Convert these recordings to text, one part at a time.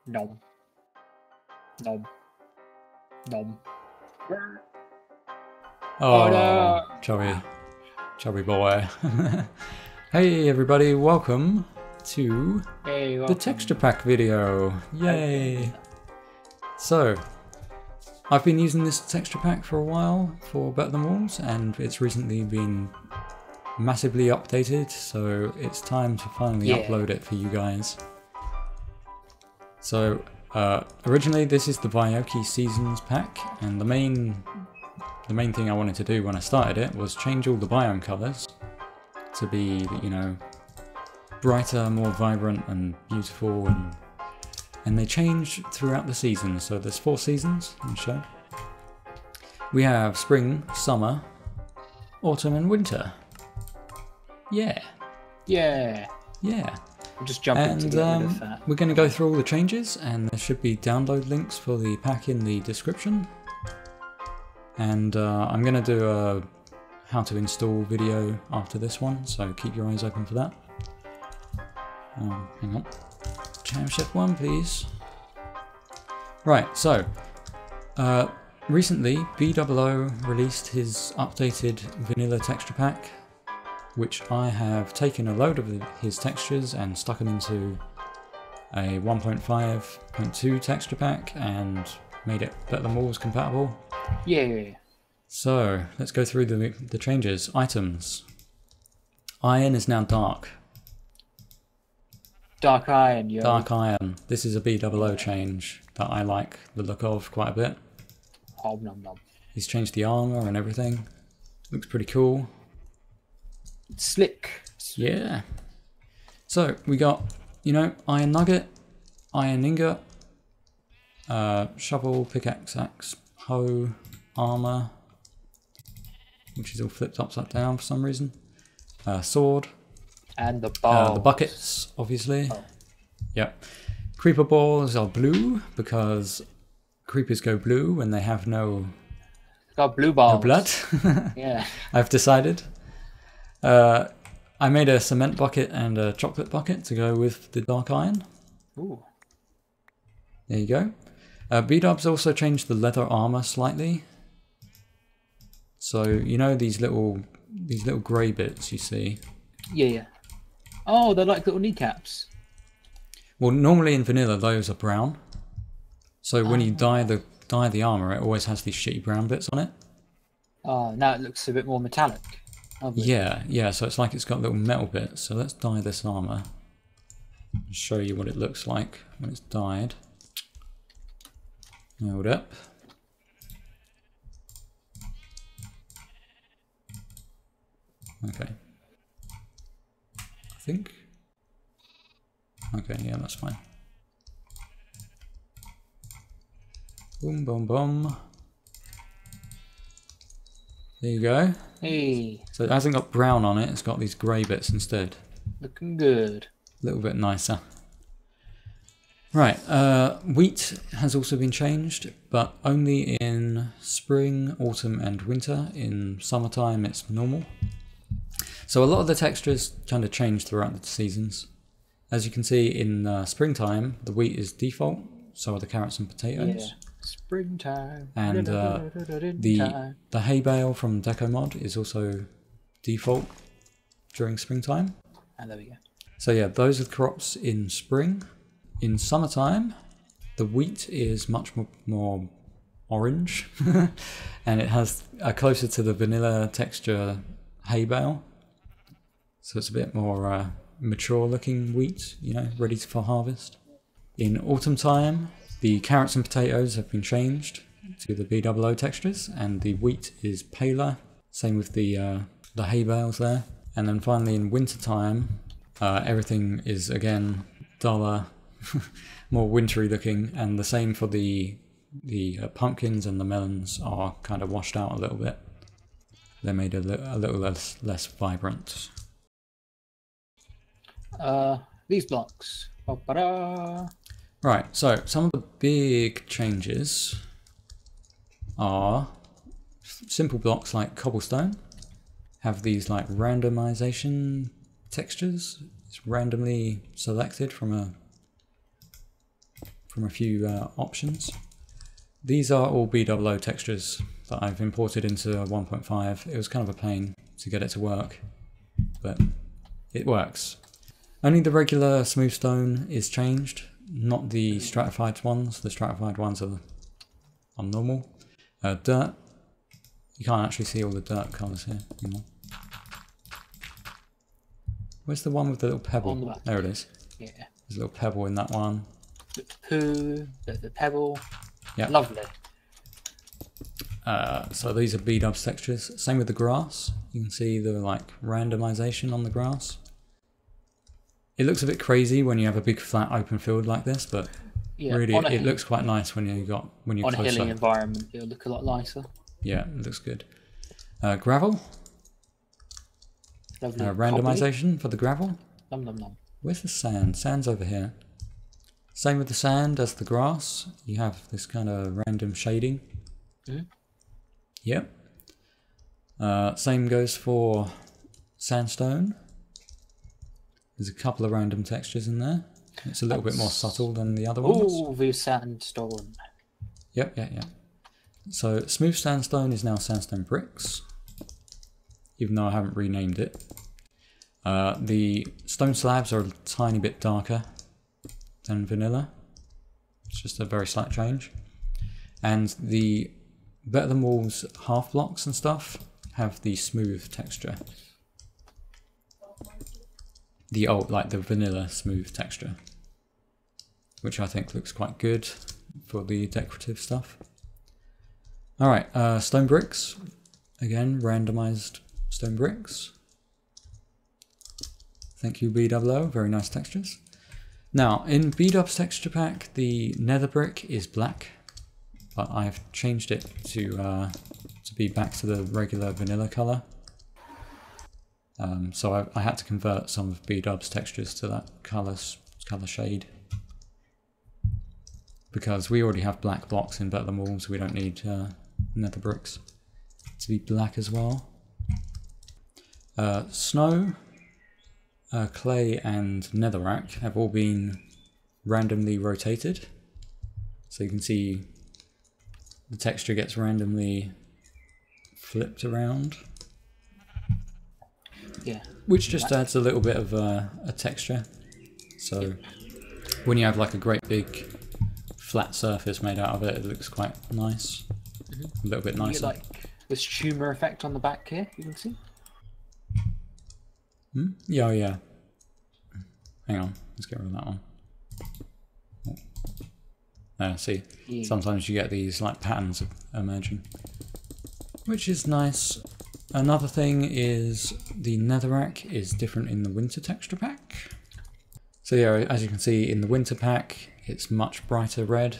Nom. Nom. Nom. Oh, no. chubby boy. Hey everybody, welcome to the texture pack video. Yay! So, I've been using this texture pack for a while for Better Than Walls, and it's recently been massively updated, so it's time to finally upload it for you guys. So, originally this is the Vioki Seasons pack, and the main thing I wanted to do when I started it was change all the biome colors to be, you know, brighter, more vibrant and beautiful, and they change throughout the seasons. So there's 4 seasons in the show. We have spring, summer, autumn and winter. Yeah. Yeah. Yeah. I'm just jumping to get rid of that. We're going to go through all the changes, and there should be download links for the pack in the description. And I'm going to do a how to install video after this one, so keep your eyes open for that. Hang on. Jam shift 1, please. Right, so recently Biome released his updated vanilla texture pack, which I have taken a load of his textures and stuck them into a 1.5.2 texture pack and made it Better Than Walls compatible. Yeah. So let's go through the changes. Items. Iron is now dark. Dark iron, yo. Dark iron. This is a Biome change that I like the look of quite a bit. Oh, nom nom. He's changed the armor and everything. Looks pretty cool. It's slick. Yeah. So we got, you know, iron nugget, iron ingot, shovel, pickaxe, axe, hoe, armor, which is all flipped upside down for some reason. Sword. And the balls. The buckets, obviously. Oh. Yep. Creeper balls are blue because creepers go blue when they have no Got blue balls. no blood. Yeah. I've decided. I made a cement bucket and a chocolate bucket to go with the dark iron. Ooh. There you go. B-Dub's also changed the leather armor slightly. So you know these little grey bits you see. Yeah. Oh, they're like little kneecaps. Well, normally in vanilla those are brown. So when you dye the armor, it always has these shitty brown bits on it. Oh, now it looks a bit more metallic. Lovely. Yeah, so it's like it's got little metal bits. So let's dye this armor. I'll show you what it looks like when it's dyed. Hold up. Okay. I think. Okay, yeah, that's fine. Boom, boom, boom. There you go. Hey. So it hasn't got brown on it, it's got these grey bits instead. Looking good. A little bit nicer. Right, wheat has also been changed, but only in spring, autumn and winter. In summertime it's normal. So a lot of the textures kind of change throughout the seasons. As you can see in springtime, the wheat is default, so are the carrots and potatoes. Yeah. Springtime. And the hay bale from Deco Mod is also default during springtime. And there we go. So yeah, those are the crops in spring. In summertime, the wheat is much more orange, and it has a closer to the vanilla texture hay bale. So it's a bit more mature looking wheat, you know, ready for harvest. In autumn time, the carrots and potatoes have been changed to the Biome textures, and the wheat is paler. Same with the hay bales there. And then finally in winter time, everything is again duller, more wintry looking, and the same for the pumpkins and the melons are kind of washed out a little bit. They're made a little less vibrant. These blocks. Ba-ba-da. Right, so some of the big changes are simple blocks like cobblestone have these like randomization textures. It's randomly selected from from a few options. These are all BOO textures that I've imported into 1.5. It was kind of a pain to get it to work, but it works. Only the regular smooth stone is changed, not the stratified ones. The stratified ones are normal. Dirt, you can't actually see all the dirt colours here anymore. Where's the one with the little pebble? On the back. There it is. Yeah. There's a little pebble in that one. The poo, the pebble. Yeah. Lovely. So these are B-dubs textures. Same with the grass. You can see the like randomization on the grass. It looks a bit crazy when you have a big flat open field like this, but Yeah, really it looks quite nice when you're on closer. a hilly environment. It'll look a lot nicer. Yeah, it looks good. Gravel. Lovely. Randomization for the gravel. Nom nom nom. Where's the sand? Sand's over here. Same with the sand as the grass. You have this kind of random shading. Mm-hmm. Yep. Same goes for sandstone. There's a couple of random textures in there. It's a little bit more subtle than the other ones. Oh, the sandstone. Yep, yeah. So smooth sandstone is now sandstone bricks, even though I haven't renamed it. The stone slabs are a tiny bit darker than vanilla. It's just a very slight change. And the Better Than Walls half blocks and stuff have the smooth texture. The old, like the vanilla smooth texture, which I think looks quite good for the decorative stuff. Alright, stone bricks. Again, randomized stone bricks. Thank you, BOO. Very nice textures. Now, in B-Dub's texture pack, the Nether Brick is black, but I've changed it to be back to the regular vanilla color. So I had to convert some of B-Dub's textures to that color shade, because we already have black blocks in Better Than Walls. We don't need Nether Bricks to be black as well. Snow, clay and netherrack have all been randomly rotated, so you can see the texture gets randomly flipped around. Yeah. Which just adds a little bit of a texture. So when you have like a great big flat surface made out of it, it looks quite nice. A little bit nicer. You get like this tumor effect on the back here, you can see. Yeah, oh yeah. Hang on, let's get rid of that one. See, Yeah. sometimes you get these like patterns emerging, which is nice. Another thing is the netherrack is different in the winter texture pack. So yeah, as you can see in the winter pack, it's much brighter red,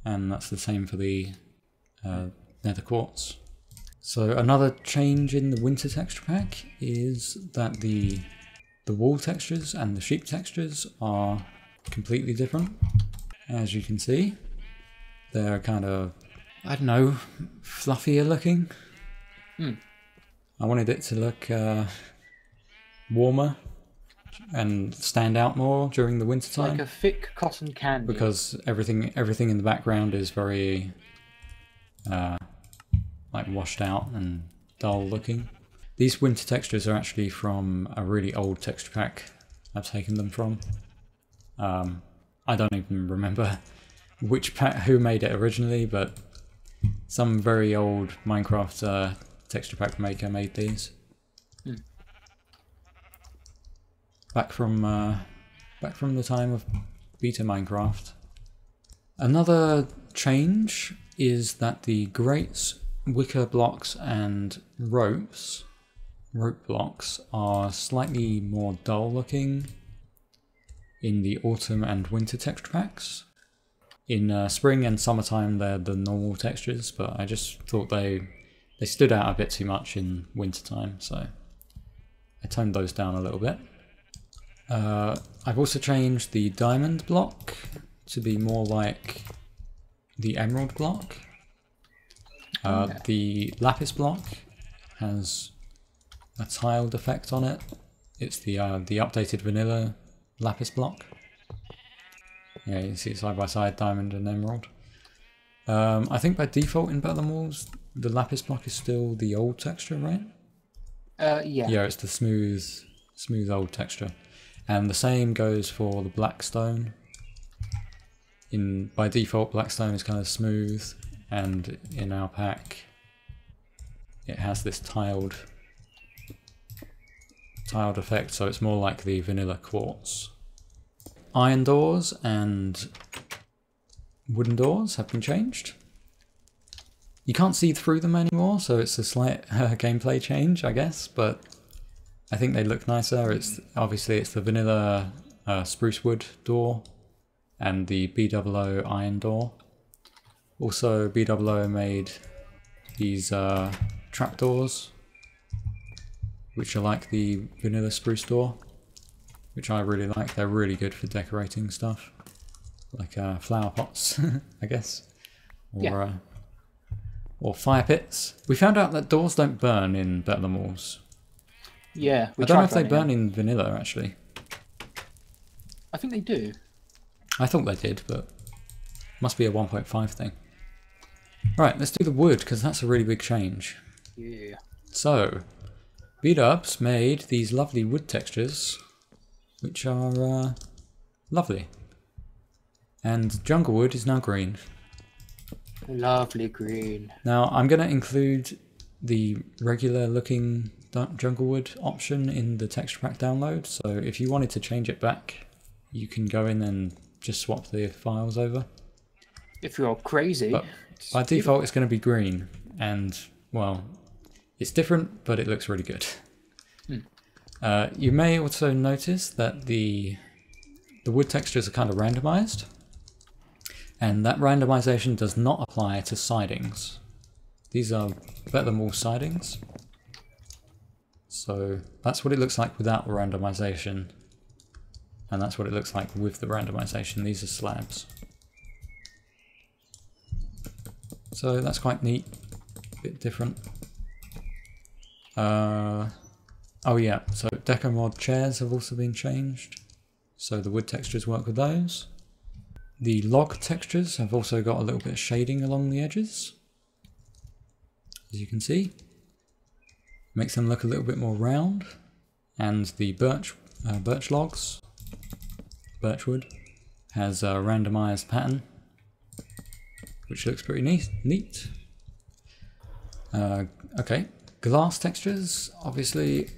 and that's the same for the nether quartz. So another change in the winter texture pack is that the wall textures and the sheep textures are completely different. As you can see, they're kind of, I don't know, fluffier looking. I wanted it to look warmer and stand out more during the winter time. Like a thick cotton candy. Because everything in the background is very like washed out and dull looking. These winter textures are actually from a really old texture pack I've taken them from. I don't even remember who made it originally, but some very old Minecraft texture pack maker made these. Back from the time of beta Minecraft. Another change is that the grates, wicker blocks and rope blocks are slightly more dull looking in the autumn and winter texture packs. In spring and summertime they're the normal textures, but I just thought they stood out a bit too much in wintertime, so I toned those down a little bit. I've also changed the diamond block to be more like the emerald block. The lapis block has a tiled effect on it. It's the updated vanilla lapis block. Yeah, you see it side by side, diamond and emerald. I think by default in Better Than Walls, the lapis block is still the old texture, right? Yeah. Yeah, it's the smooth old texture. And the same goes for the black stone. By default, black stone is kind of smooth, and in our pack, it has this tiled effect, so it's more like the vanilla quartz. Iron doors and wooden doors have been changed. You can't see through them anymore, so it's a slight gameplay change, I guess, but I think they look nicer. Obviously it's the vanilla spruce wood door and the BOO iron door. Also, BOO made these trapdoors, which are like the vanilla spruce door, which I really like. They're really good for decorating stuff, like flower pots, I guess, or fire pits. We found out that doors don't burn in Better Than Walls. Yeah, I don't know if they burn in vanilla, actually. I think they do. I thought they did, but must be a 1.5 thing. Right, let's do the wood, because that's a really big change. Yeah. So, B-Dubs made these lovely wood textures, which are lovely. And jungle wood is now green. Lovely green. Now, I'm going to include the regular looking jungle wood option in the texture pack download, so if you wanted to change it back, you can go in and just swap the files over. If you're crazy. But by default, it's going to be green, and, well, it's different, but it looks really good. You may also notice that the wood textures are kind of randomized, and that randomization does not apply to sidings. These are Better Than Walls sidings. So that's what it looks like without the randomization, and that's what it looks like with the randomization. These are slabs. So that's quite neat, a bit different. Oh yeah, so Deco Mod chairs have also been changed, so the wood textures work with those. The log textures have also got a little bit of shading along the edges, as you can see. Makes them look a little bit more round. And the birch logs, birchwood, has a randomized pattern, which looks pretty neat. Okay, glass textures, obviously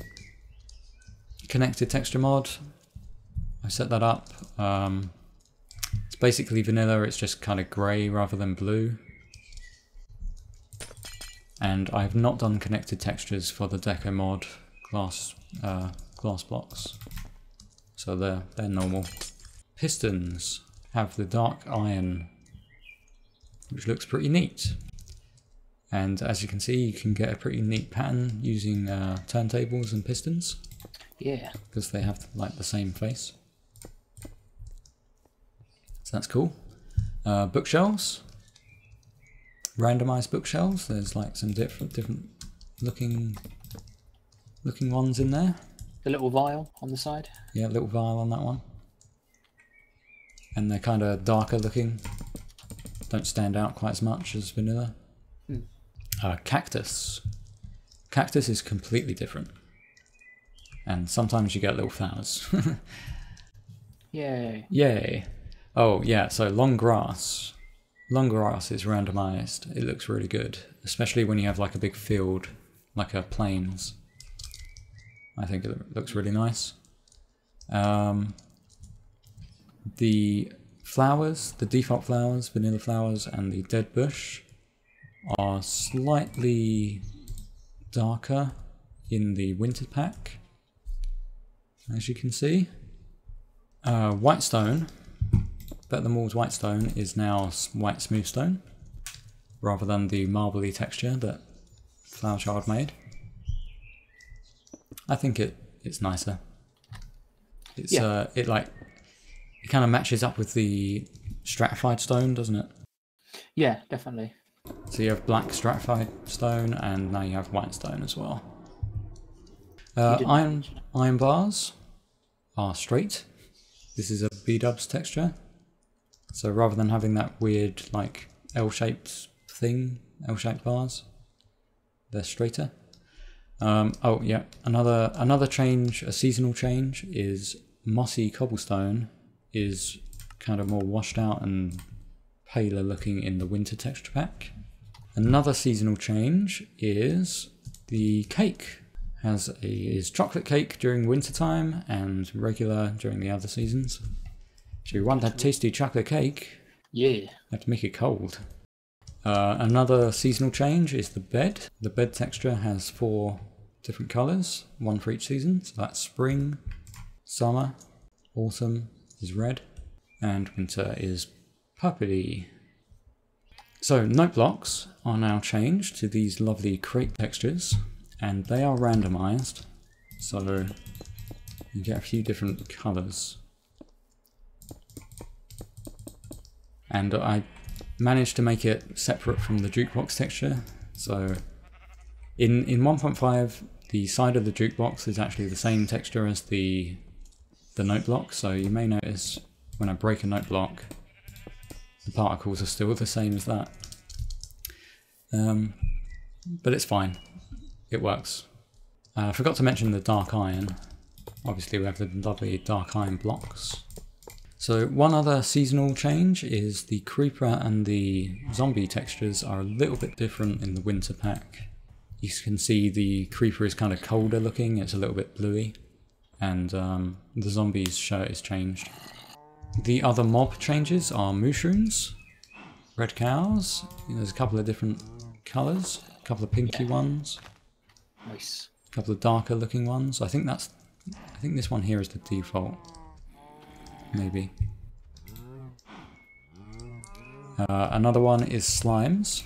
connected texture mod. I set that up. It's basically vanilla, it's just kind of grey rather than blue. And I've not done connected textures for the Deco mod glass blocks, so they're normal. Pistons have the dark iron, which looks pretty neat. And as you can see, you can get a pretty neat pattern using turntables and pistons. Yeah. Because they have like the same face. So that's cool. Bookshelves. Randomized bookshelves. There's like some different looking ones in there. The little vial on the side. Yeah, little vial on that one. And they're kind of darker looking. Don't stand out quite as much as vanilla. Cactus. Cactus is completely different. And sometimes you get little flowers. Yay. Yay. Oh yeah, so long grass. Long grass is randomized. It looks really good, especially when you have like a big field, like a plains. I think it looks really nice. The flowers, the default flowers, vanilla flowers, and the dead bush are slightly darker in the winter pack, as you can see. White stone, Better Than Walls white stone, is now white smooth stone, rather than the marbly texture that Flower Child made. I think it's nicer. It's it kind of matches up with the stratified stone, doesn't it? Yeah, definitely. So you have black stratified stone, and now you have white stone as well. Iron bars are straight. This is a B-dubs texture. So rather than having that weird like L-shaped thing, L-shaped bars, they're straighter. Oh yeah, another change, a seasonal change, is mossy cobblestone is kind of more washed out and paler looking in the winter texture pack. Another seasonal change is the cake is chocolate cake during winter time and regular during the other seasons. So you want that tasty chocolate cake, Yeah. you have to make it cold. Another seasonal change is the bed. The bed texture has 4 different colours, one for each season. So that's spring, summer, autumn is red, and winter is purpley. So note blocks are now changed to these lovely crate textures, and they are randomized, so you get a few different colours. And I managed to make it separate from the jukebox texture. So in 1.5, the side of the jukebox is actually the same texture as the note block, so you may notice when I break a note block, the particles are still the same as that. But it's fine. It works. I forgot to mention the dark iron. Obviously we have the lovely dark iron blocks. So one other seasonal change is the creeper and the zombie textures are a little bit different in the winter pack. You can see the creeper is kind of colder looking, it's a little bit bluey, and the zombie's shirt is changed. The other mob changes are mushrooms, red cows, there's a couple of different colours, a couple of pinky ones. Nice. A couple of darker looking ones. I think this one here is the default. Maybe. Another one is slimes.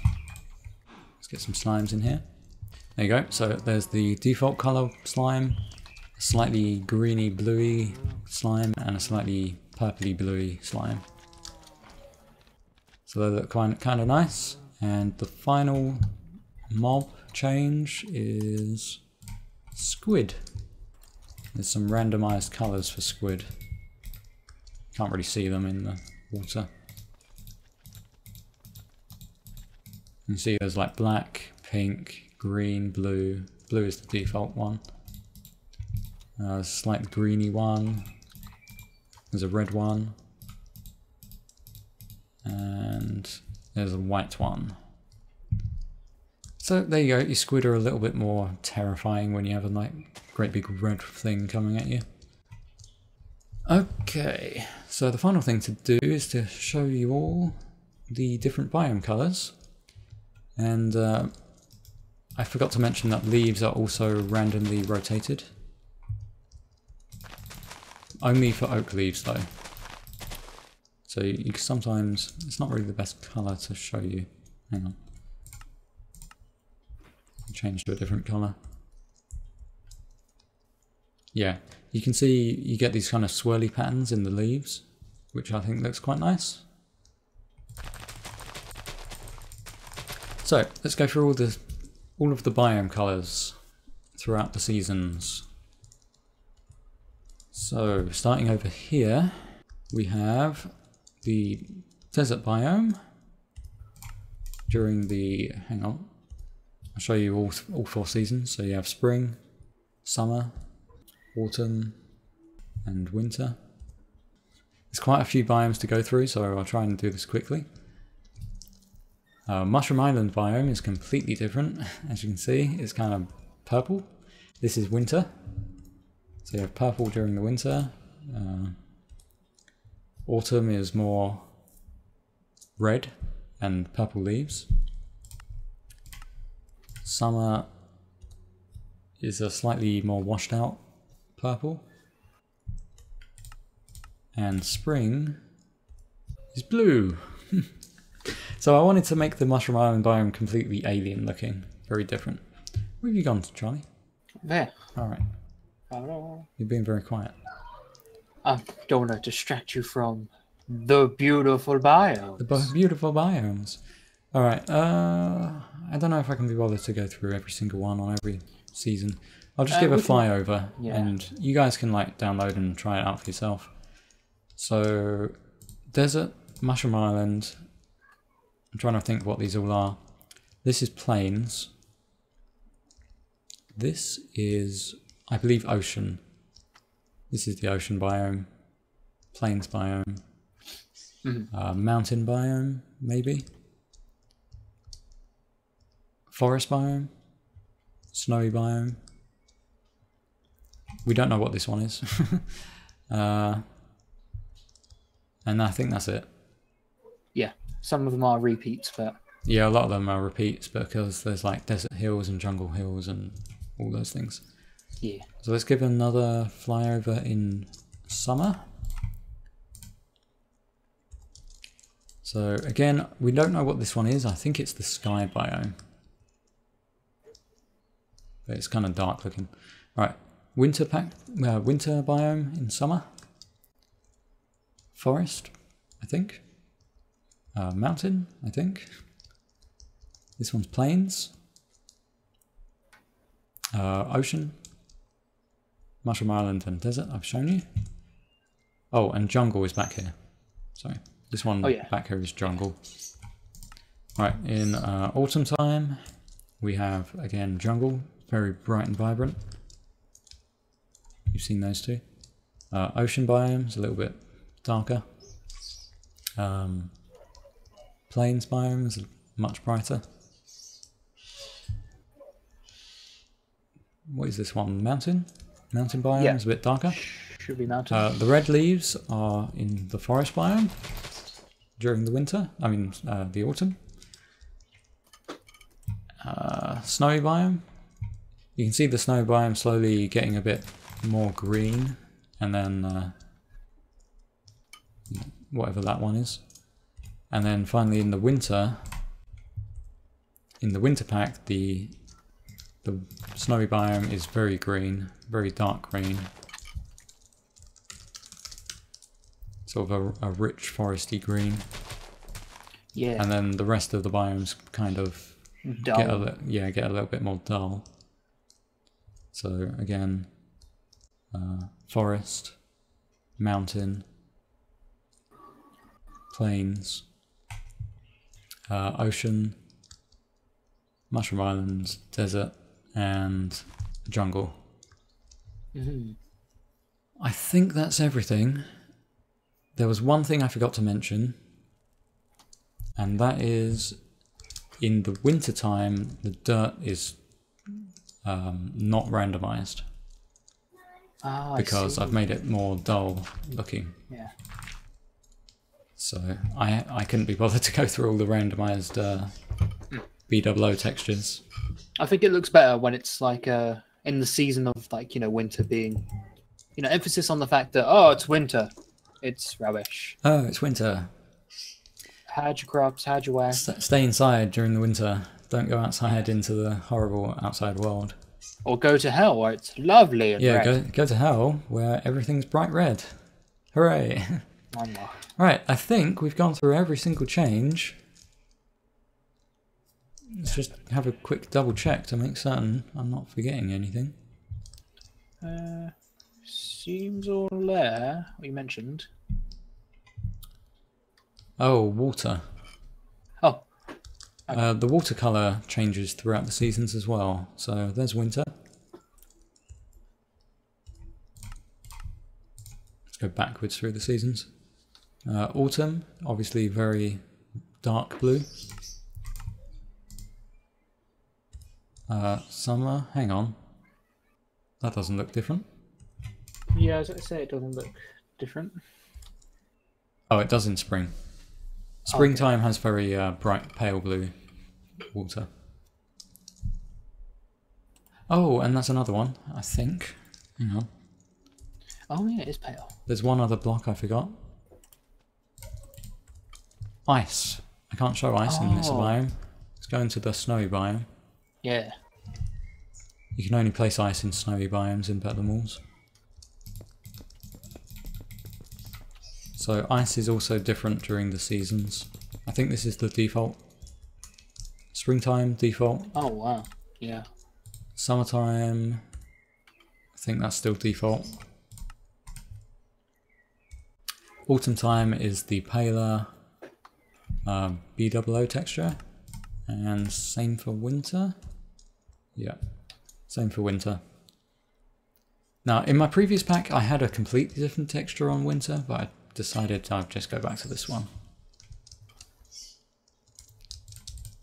Let's get some slimes in here. There you go. So there's the default color slime, a slightly greeny bluey slime, and a slightly purpley bluey slime. So they look kind of nice. And the final mob change is Squid. There's some randomized colors for Squid. Can't really see them in the water. You can see there's like black, pink, green, blue. Blue is the default one. There's a slight greeny one. There's a red one. And there's a white one. So there you go, your squid are a little bit more terrifying when you have a like great big red thing coming at you. Okay, so the final thing to do is to show you all the different biome colours. And I forgot to mention that leaves are also randomly rotated. Only for oak leaves though. So you sometimes, it's not really the best colour to show you. Hang on. Change to a different colour. Yeah, you can see you get these kind of swirly patterns in the leaves, which I think looks quite nice. So let's go through all of the biome colours throughout the seasons. So starting over here, we have the desert biome during the, hang on, I'll show you all 4 seasons. So you have spring, summer, autumn, and winter. There's quite a few biomes to go through, so I'll try and do this quickly. Mushroom Island biome is completely different. As you can see, it's kind of purple. This is winter. So you have purple during the winter. Autumn is more red and purple leaves. Summer is a slightly more washed out purple. And spring is blue. So I wanted to make the Mushroom Island biome completely alien looking, very different. Where have you gone, Charlie? There. Alright. Hello. You're being very quiet. I don't want to distract you from the beautiful biomes. The beautiful biomes. Alright, I don't know if I can be bothered to go through every single one on every season. I'll just give a flyover, and you guys can like download and try it out for yourself. So, desert, Mushroom Island. I'm trying to think what these all are. This is Plains. This is, I believe, Ocean. This is the Ocean biome. Plains biome. Mountain biome, maybe. Forest biome. Snowy biome. We don't know what this one is. And I think that's it. Yeah, some of them are repeats, but... Yeah, a lot of them are repeats because there's like desert hills and jungle hills and all those things. Yeah. So let's give another flyover in summer. So again, we don't know what this one is. I think it's the sky biome. But it's kind of dark looking. Right, winter biome in summer. Forest, I think. Mountain, I think. This one's plains. Ocean. Mushroom Island and desert, I've shown you. Oh, and jungle is back here. Sorry, this one back here is jungle. Right, in autumn time, we have, again, jungle. Very bright and vibrant. You've seen those two. Ocean biomes, a little bit darker. Plains biomes, much brighter. What is this one? Mountain? Mountain biome is a bit darker. Should be mountain. The red leaves are in the forest biome during the winter. I mean, the autumn. Snowy biome. You can see the snow biome slowly getting a bit more green, and then whatever that one is. And then finally in the winter pack, the snowy biome is very green, very dark green. Sort of a rich foresty green. Yeah. And then the rest of the biomes kind of get a little bit more dull. So again, forest, mountain, plains, ocean, mushroom islands, desert, and jungle. I think that's everything. There was one thing I forgot to mention, and that is in the winter time the dirt is not randomized because I've made it more dull looking. Yeah. So I couldn't be bothered to go through all the randomized BOO textures. I think it looks better when it's like in the season of like, you know, winter being, you know, emphasis on the fact that, oh, it's winter. It's rubbish. Oh, it's winter. Hide your crops, hide your wax. Stay inside during the winter. Don't go outside into the horrible outside world. Or go to hell where it's lovely and red. Go to hell where everything's bright red. Hooray. Right, I think we've gone through every single change. Let's just have a quick double check to make certain I'm not forgetting anything. Seems all there, what you mentioned. Oh, water. Oh. Okay. The watercolour changes throughout the seasons as well. So there's winter. Let's go backwards through the seasons. Autumn, obviously very dark blue. Summer, hang on. That doesn't look different. Yeah, as I say, it doesn't look different. Oh, it does in spring. Springtime has very bright pale blue water. Oh, and that's another one, I think. Hang on. Oh yeah, it is pale. There's one other block I forgot. Ice. I can't show ice in this biome. Let's go into the snowy biome. Yeah. You can only place ice in snowy biomes in Better Than Walls. So ice is also different during the seasons. I think this is the default. Springtime, default. Oh wow, yeah. Summertime, I think that's still default. Autumn time is the paler BOO texture, and same for winter. Yeah, same for winter. Now, in my previous pack, I had a completely different texture on winter, but I decided I'd just go back to this one.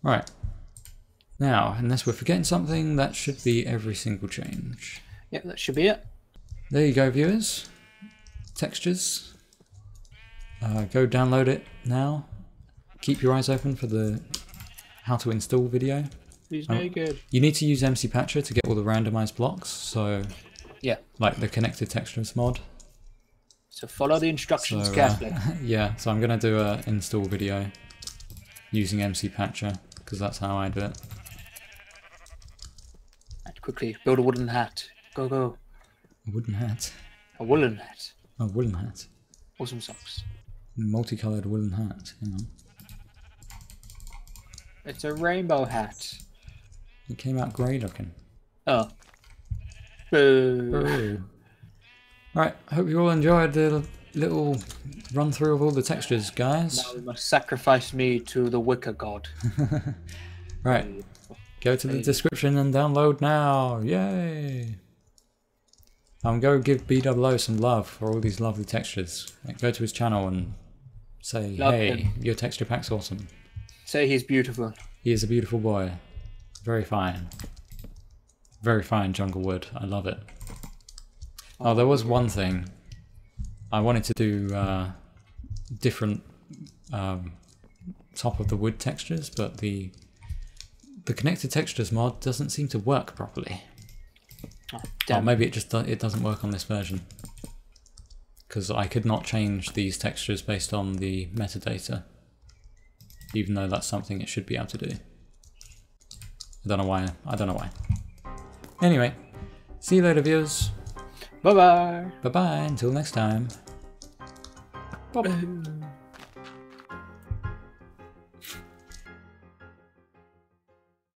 Right. Now, unless we're forgetting something, that should be every single change. Yep, that should be it. There you go, viewers. Textures. Go download it now. Keep your eyes open for the how to install video. He's very good. You need to use MC Patcher to get all the randomized blocks, so yeah, like the connected textures mod. So follow the instructions carefully. Yeah, so I'm gonna do an install video using MC Patcher because that's how I do it. And quickly build a wooden hat. Go go. A wooden hat. A woolen hat. A woolen hat. Or some socks. Multicolored woolen hat. Hang on. It's a rainbow hat. It came out grey looking. Oh. Boo. Boo. Right, I hope you all enjoyed the little run through of all the textures, guys. Now we must sacrifice me to the wicker god. Right, go to the description and download now. Yay! Go give BOO some love for all these lovely textures. Like, go to his channel and say, Love hey, him. Your texture pack's awesome. Say he's beautiful. He is a beautiful boy. Very fine. Very fine jungle wood. I love it. Oh, there was one thing. I wanted to do different top of the wood textures, but the connected textures mod doesn't seem to work properly. Oh, or maybe it doesn't work on this version. Because I could not change these textures based on the metadata. Even though that's something it should be able to do. I don't know why. Anyway, see you later, viewers. Bye bye. Bye bye, until next time. Bye.